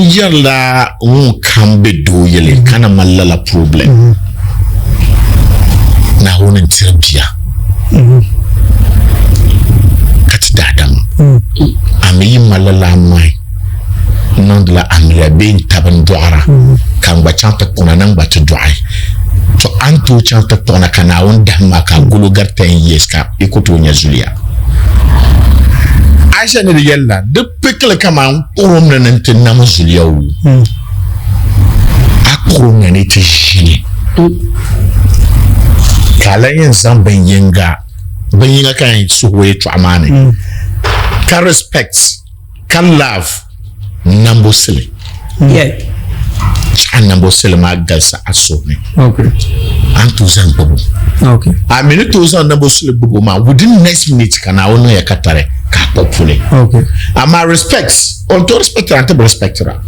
yalla un kambe do yele kana malala problem na honin tirbiya kat dadam ami malala mai non de la amila ben taban doara kan ba chanta kuna nan ba ta doai to anto chanta tona kana wanda maka gulu gartan yeska ikoto nya zuliya Aisha ne yalla de pekle kama orom nan tin na zuliya wu akoro ne ti shini kala yin san ban yinga kan su hoye to amane ka respect kan love nambo sile nambo sile ma galsa asone antu zan bubu a minute zan nambo sile bubu ma within next minute kana ono ya katare ka popule ama respect on to respect and to respect ra